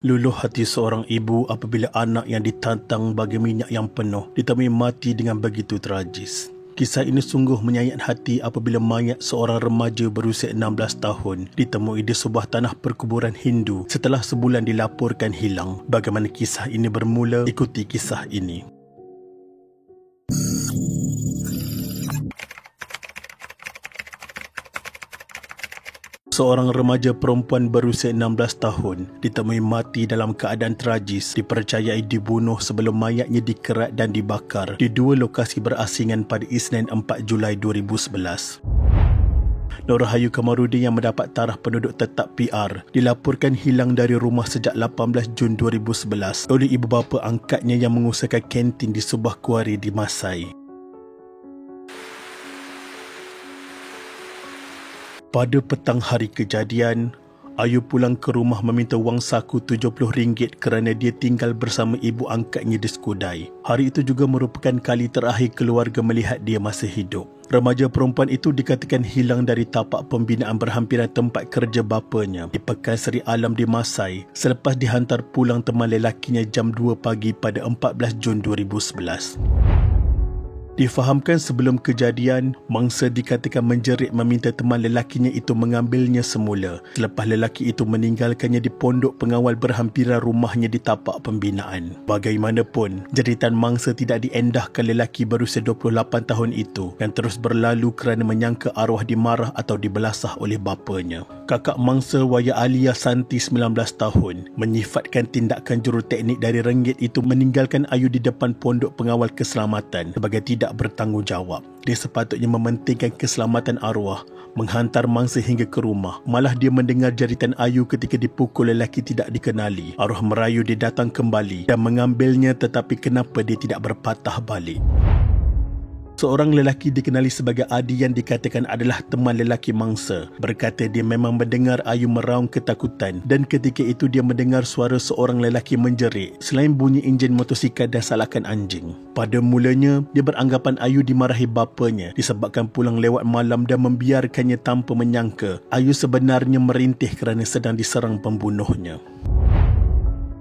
Luluh hati seorang ibu apabila anak yang ditantang bagi minyak yang penuh ditemui mati dengan begitu tragis. Kisah ini sungguh menyayat hati apabila mayat seorang remaja berusia 16 tahun ditemui di sebuah tanah perkuburan Hindu setelah sebulan dilaporkan hilang. Bagaimana kisah ini bermula? Ikuti kisah ini. Seorang remaja perempuan berusia 16 tahun ditemui mati dalam keadaan tragis, dipercayai dibunuh sebelum mayatnya dikerat dan dibakar di dua lokasi berasingan pada Isnin 4 Julai 2011. Nur Rahayu Kamarudin yang mendapat tarikh penduduk tetap PR dilaporkan hilang dari rumah sejak 18 Jun 2011 oleh ibu bapa angkatnya yang mengusahakan kantin di sebuah kuari di Masai. Pada petang hari kejadian, Ayu pulang ke rumah meminta wang saku RM70 kerana dia tinggal bersama ibu angkatnya di Skudai. Hari itu juga merupakan kali terakhir keluarga melihat dia masih hidup. Remaja perempuan itu dikatakan hilang dari tapak pembinaan berhampiran tempat kerja bapanya di Pekan Seri Alam di Masai selepas dihantar pulang teman lelakinya jam 2 pagi pada 14 Jun 2011. Difahamkan sebelum kejadian, mangsa dikatakan menjerit meminta teman lelakinya itu mengambilnya semula selepas lelaki itu meninggalkannya di pondok pengawal berhampiran rumahnya di tapak pembinaan. Bagaimanapun, jeritan mangsa tidak diendahkan lelaki berusia 28 tahun itu yang terus berlalu kerana menyangka arwah dimarah atau dibelasah oleh bapanya. Kakak mangsa Waya Alia Santi 19 tahun menyifatkan tindakan juruteknik dari Renggit itu meninggalkan Ayu di depan pondok pengawal keselamatan sebagai tidak bertanggungjawab. Dia sepatutnya mementingkan keselamatan arwah, menghantar mangsa hingga ke rumah. Malah dia mendengar jeritan Ayu ketika dipukul lelaki tidak dikenali. Arwah merayu dia datang kembali dan mengambilnya, tetapi kenapa dia tidak berpatah balik? Seorang lelaki dikenali sebagai Adi yang dikatakan adalah teman lelaki mangsa berkata dia memang mendengar Ayu meraung ketakutan dan ketika itu dia mendengar suara seorang lelaki menjerit selain bunyi enjin motosikal dan salakan anjing. Pada mulanya, dia beranggapan Ayu dimarahi bapanya disebabkan pulang lewat malam dan membiarkannya tanpa menyangka Ayu sebenarnya merintih kerana sedang diserang pembunuhnya.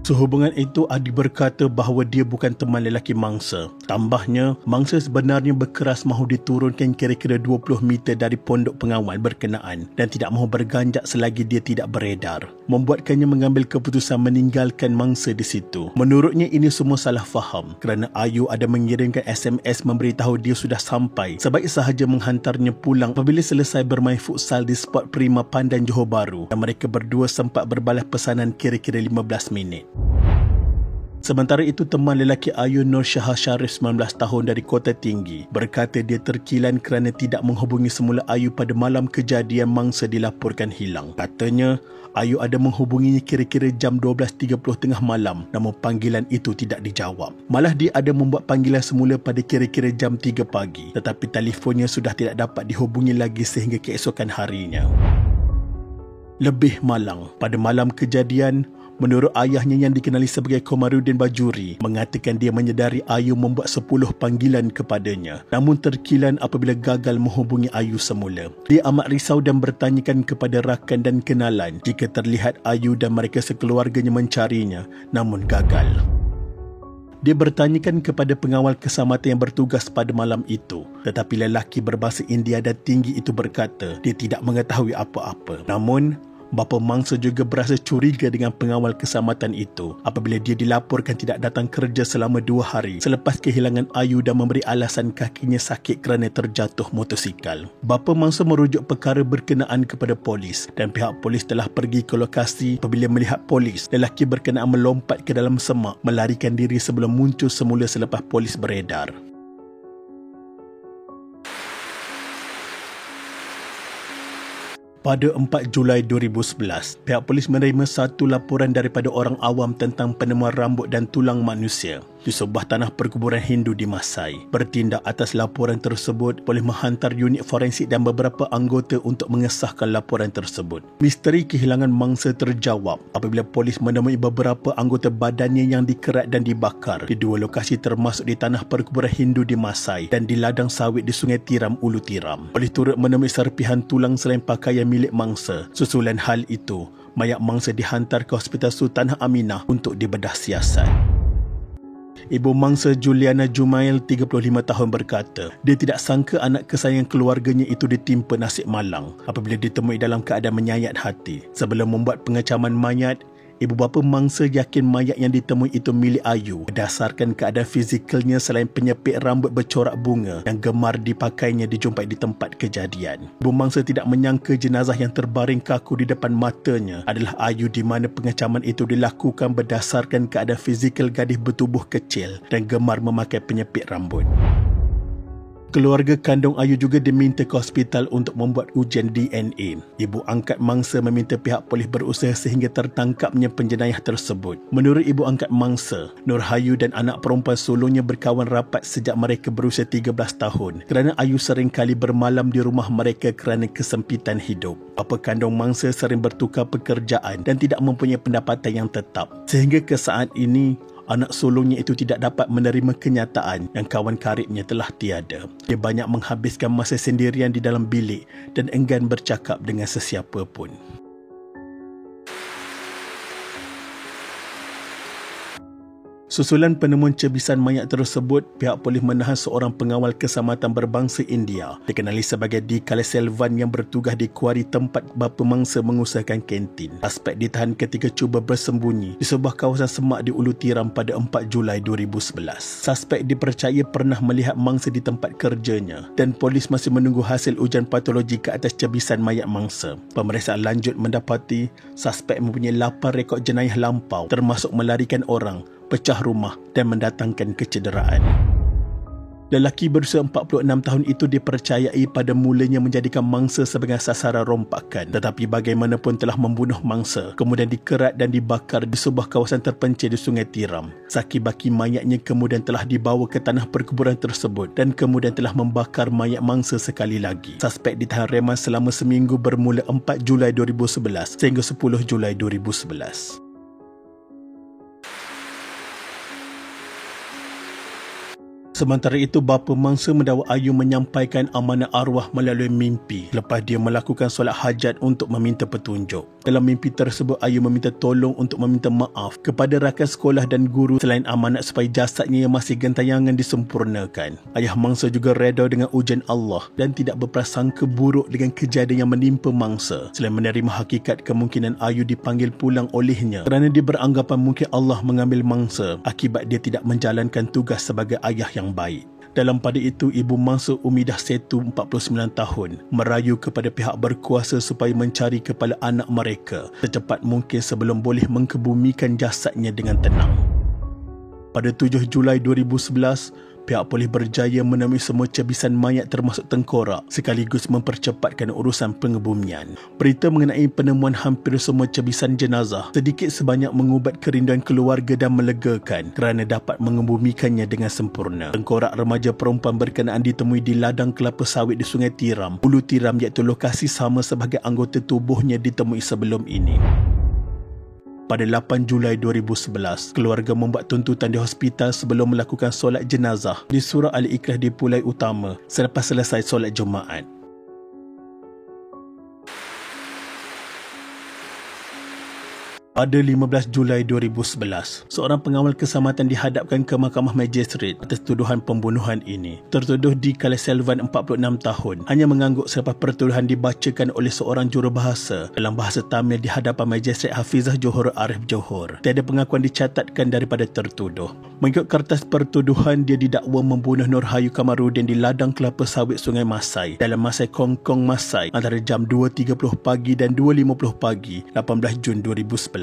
Sehubungan itu, Adi berkata bahawa dia bukan teman lelaki mangsa. Tambahnya, mangsa sebenarnya berkeras mahu diturunkan kira-kira 20 meter dari pondok pengawal berkenaan dan tidak mahu berganjak selagi dia tidak beredar, membuatkannya mengambil keputusan meninggalkan mangsa di situ. Menurutnya ini semua salah faham kerana Ayu ada mengirimkan SMS memberitahu dia sudah sampai, sebaik sahaja menghantarnya pulang apabila selesai bermain futsal di spot Prima Pandan Johor Bahru dan mereka berdua sempat berbalas pesanan kira-kira 15 minit. Sementara itu, teman lelaki Ayu Nur Syah Syarif 19 tahun dari Kota Tinggi berkata dia terkilan kerana tidak menghubungi semula Ayu pada malam kejadian mangsa dilaporkan hilang. Katanya, Ayu ada menghubunginya kira-kira jam 12.30 tengah malam namun panggilan itu tidak dijawab. Malah dia ada membuat panggilan semula pada kira-kira jam 3 pagi tetapi telefonnya sudah tidak dapat dihubungi lagi sehingga keesokan harinya. Lebih malang, pada malam kejadian, menurut ayahnya yang dikenali sebagai Komarudin Bajuri mengatakan dia menyedari Ayu membuat 10 panggilan kepadanya namun terkilan apabila gagal menghubungi Ayu semula. Dia amat risau dan bertanyakan kepada rakan dan kenalan jika terlihat Ayu dan mereka sekeluarganya mencarinya namun gagal. Dia bertanyakan kepada pengawal keselamatan yang bertugas pada malam itu tetapi lelaki berbahasa India dan tinggi itu berkata dia tidak mengetahui apa-apa. Namun bapa mangsa juga berasa curiga dengan pengawal keselamatan itu apabila dia dilaporkan tidak datang kerja selama 2 hari selepas kehilangan Ayu dan memberi alasan kakinya sakit kerana terjatuh motosikal. Bapa mangsa merujuk perkara berkenaan kepada polis dan pihak polis telah pergi ke lokasi. Apabila melihat polis, lelaki berkenaan melompat ke dalam semak melarikan diri sebelum muncul semula selepas polis beredar. Pada 4 Julai 2011, pihak polis menerima satu laporan daripada orang awam tentang penemuan rambut dan tulang manusia. di sebuah tanah perkuburan Hindu di Masai. Bertindak atas laporan tersebut, polis menghantar unit forensik dan beberapa anggota untuk mengesahkan laporan tersebut. Misteri kehilangan mangsa terjawab apabila polis menemui beberapa anggota badannya yang dikerat dan dibakar di dua lokasi termasuk di tanah perkuburan Hindu di Masai dan di ladang sawit di Sungai Tiram, Ulu Tiram. Polis turut menemui serpihan tulang selain pakaian milik mangsa. Susulan hal itu, mayat mangsa dihantar ke Hospital Sultanah Aminah untuk dibedah siasat. Ibu mangsa Juliana Jumail, 35 tahun berkata, dia tidak sangka anak kesayangan keluarganya itu ditimpa nasib malang apabila ditemui dalam keadaan menyayat hati. Sebelum membuat pengecaman mayat, ibu bapa mangsa yakin mayat yang ditemui itu milik Ayu berdasarkan keadaan fizikalnya selain penyepit rambut bercorak bunga yang gemar dipakainya dijumpai di tempat kejadian. Ibu mangsa tidak menyangka jenazah yang terbaring kaku di depan matanya adalah Ayu, di mana pengecaman itu dilakukan berdasarkan keadaan fizikal gadis bertubuh kecil dan gemar memakai penyepit rambut. Keluarga kandung Ayu juga diminta ke hospital untuk membuat ujian DNA. Ibu angkat mangsa meminta pihak polis berusaha sehingga tertangkapnya penjenayah tersebut. Menurut ibu angkat mangsa, Nurhayu dan anak perempuan sulungnya berkawan rapat sejak mereka berusia 13 tahun kerana Ayu sering kali bermalam di rumah mereka kerana kesempitan hidup. Bapa kandung mangsa sering bertukar pekerjaan dan tidak mempunyai pendapatan yang tetap. Sehingga ke saat ini, anak sulungnya itu tidak dapat menerima kenyataan yang kawan karibnya telah tiada. Dia banyak menghabiskan masa sendirian di dalam bilik dan enggan bercakap dengan sesiapa pun. Susulan penemuan cebisan mayat tersebut, pihak polis menahan seorang pengawal keselamatan berbangsa India dikenali sebagai D. Kalaselvan yang bertugas di kuari tempat bapa mangsa mengusahakan kantin. Suspek ditahan ketika cuba bersembunyi di sebuah kawasan semak di Ulu Tiram pada 4 Julai 2011. Suspek dipercaya pernah melihat mangsa di tempat kerjanya dan polis masih menunggu hasil ujian patologi ke atas cebisan mayat mangsa. Pemeriksaan lanjut mendapati suspek mempunyai 8 rekod jenayah lampau termasuk melarikan orang, pecah rumah dan mendatangkan kecederaan. Lelaki berusia 46 tahun itu dipercayai pada mulanya menjadikan mangsa sebagai sasaran rompakan, tetapi bagaimanapun telah membunuh mangsa, kemudian dikerat dan dibakar di sebuah kawasan terpencil di Sungai Tiram. Saki-baki mayatnya kemudian telah dibawa ke tanah perkuburan tersebut dan kemudian telah membakar mayat mangsa sekali lagi. Suspek ditahan reman selama seminggu bermula 4 Julai 2011 sehingga 10 Julai 2011. Sementara itu, bapa mangsa mendakwa Ayu menyampaikan amanah arwah melalui mimpi lepas dia melakukan solat hajat untuk meminta petunjuk. Dalam mimpi tersebut, Ayu meminta tolong untuk meminta maaf kepada rakan sekolah dan guru selain amanat supaya jasadnya yang masih gentayangan disempurnakan. Ayah mangsa juga reda dengan ujian Allah dan tidak berprasangka buruk dengan kejadian yang menimpa mangsa selain menerima hakikat kemungkinan Ayu dipanggil pulang olehnya kerana dia beranggapan mungkin Allah mengambil mangsa akibat dia tidak menjalankan tugas sebagai ayah yang baik. Dalam pada itu, ibu mangsa Umidah Setu, 49 tahun, merayu kepada pihak berkuasa supaya mencari kepala anak mereka secepat mungkin sebelum boleh mengkebumikan jasadnya dengan tenang. Pada 7 Julai 2011, pihak polis berjaya menemui semua cebisan mayat termasuk tengkorak sekaligus mempercepatkan urusan pengebumian. Berita mengenai penemuan hampir semua cebisan jenazah sedikit sebanyak mengubat kerinduan keluarga dan melegakan kerana dapat mengebumikannya dengan sempurna. Tengkorak remaja perempuan berkenaan ditemui di ladang kelapa sawit di Sungai Tiram, Ulu Tiram, iaitu lokasi sama sebagai anggota tubuhnya ditemui sebelum ini. Pada 8 Julai 2011, keluarga membuat tuntutan di hospital sebelum melakukan solat jenazah di Surah Al-Ikhlas di Pulai Utama selepas selesai solat Jumaat. Pada 15 Julai 2011, seorang pengawal keselamatan dihadapkan ke Mahkamah Magistrate atas tuduhan pembunuhan ini. Tertuduh D. Kalaselvan, 46 tahun, hanya mengangguk selepas pertuduhan dibacakan oleh seorang jurubahasa dalam bahasa Tamil di hadapan Magistrate Hafizah Johor Arif Johor. Tiada pengakuan dicatatkan daripada tertuduh. Mengikut kertas pertuduhan, dia didakwa membunuh Nurhayu Kamarudin di ladang kelapa sawit Sungai Masai dalam Masai Kongkong Masai antara jam 2.30 pagi dan 2.50 pagi 18 Jun 2011.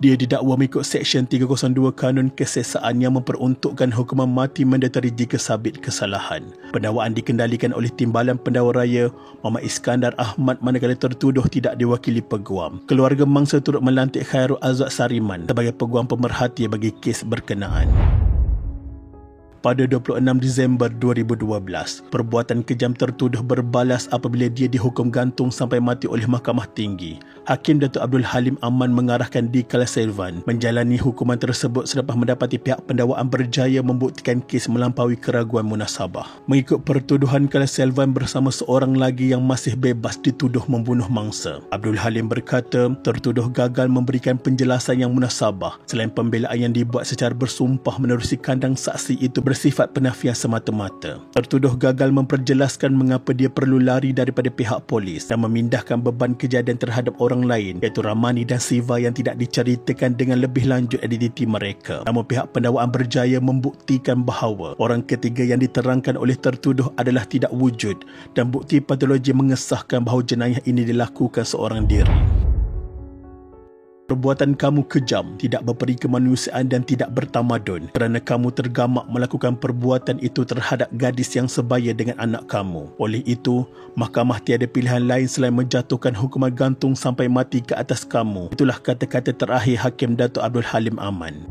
Dia didakwa mengikut Seksyen 302 Kanun Kesesaan yang memperuntukkan hukuman mati mandatory jika sabit kesalahan. Pendakwaan dikendalikan oleh Timbalan Pendakwa Raya Muhammad Iskandar Ahmad manakala tertuduh tidak diwakili peguam. Keluarga mangsa turut melantik Khairul Azwad Sariman sebagai peguam pemerhati bagi kes berkenaan. Pada 26 Disember 2012, perbuatan kejam tertuduh berbalas apabila dia dihukum gantung sampai mati oleh Mahkamah Tinggi. Hakim Datuk Abdul Halim Aman mengarahkan Dikala Selvan menjalani hukuman tersebut selepas mendapati pihak pendakwaan berjaya membuktikan kes melampaui keraguan munasabah. Mengikut pertuduhan, Kala Selvan bersama seorang lagi yang masih bebas dituduh membunuh mangsa. Abdul Halim berkata, tertuduh gagal memberikan penjelasan yang munasabah selain pembelaan yang dibuat secara bersumpah menerusi kandang saksi itu bersifat penafian semata-mata. Tertuduh gagal memperjelaskan mengapa dia perlu lari daripada pihak polis dan memindahkan beban kejadian terhadap orang lain iaitu Ramani dan Siva yang tidak diceritakan dengan lebih lanjut identiti mereka. Namun pihak pendakwaan berjaya membuktikan bahawa orang ketiga yang diterangkan oleh tertuduh adalah tidak wujud dan bukti patologi mengesahkan bahawa jenayah ini dilakukan seorang diri. Perbuatan kamu kejam, tidak berperi kemanusiaan dan tidak bertamadun kerana kamu tergamak melakukan perbuatan itu terhadap gadis yang sebaya dengan anak kamu. Oleh itu, mahkamah tiada pilihan lain selain menjatuhkan hukuman gantung sampai mati ke atas kamu. Itulah kata-kata terakhir Hakim Datuk Abdul Halim Aman.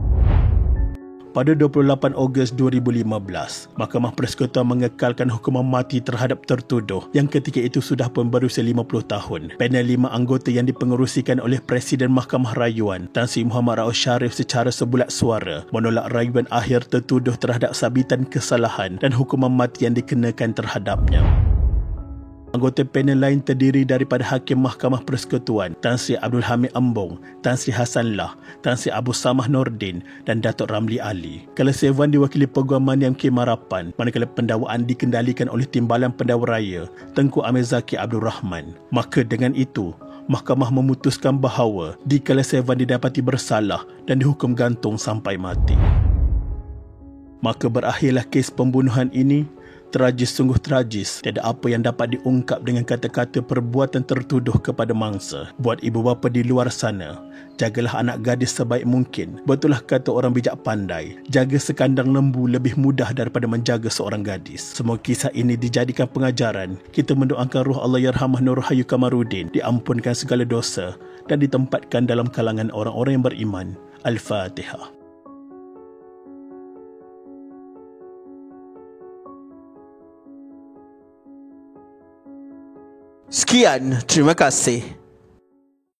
Pada 28 Ogos 2015, Mahkamah Persekutuan mengekalkan hukuman mati terhadap tertuduh yang ketika itu sudah pun berusia 50 tahun. Panel 5 anggota yang dipengerusikan oleh Presiden Mahkamah Rayuan Tan Sri Muhammad Rauf Sharif secara sebulat suara menolak rayuan akhir tertuduh terhadap sabitan kesalahan dan hukuman mati yang dikenakan terhadapnya. Anggota panel lain terdiri daripada Hakim Mahkamah Persekutuan Tan Sri Abdul Hamid Ambong, Tan Sri Hassan Lah, Tan Sri Abu Samah Nordin dan Datuk Ramli Ali. Kala Selvan diwakili Peguam Maniam K. Marapan, manakala pendakwaan dikendalikan oleh Timbalan Pendakwa Raya Tengku Amir Zaki Abdul Rahman. Maka dengan itu, Mahkamah memutuskan bahawa Dikala Selvan didapati bersalah dan dihukum gantung sampai mati. Maka berakhirlah kes pembunuhan ini. Tragis, sungguh tragis. Tiada apa yang dapat diungkap dengan kata-kata perbuatan tertuduh kepada mangsa. Buat ibu bapa di luar sana, jagalah anak gadis sebaik mungkin. Betullah kata orang bijak pandai, jaga sekandang lembu lebih mudah daripada menjaga seorang gadis. Semua kisah ini dijadikan pengajaran. Kita mendoakan roh Allahyarhamah Nur Rahayu Kamaruddin diampunkan segala dosa dan ditempatkan dalam kalangan orang-orang yang beriman. Al-Fatihah. Sekian, terima kasih.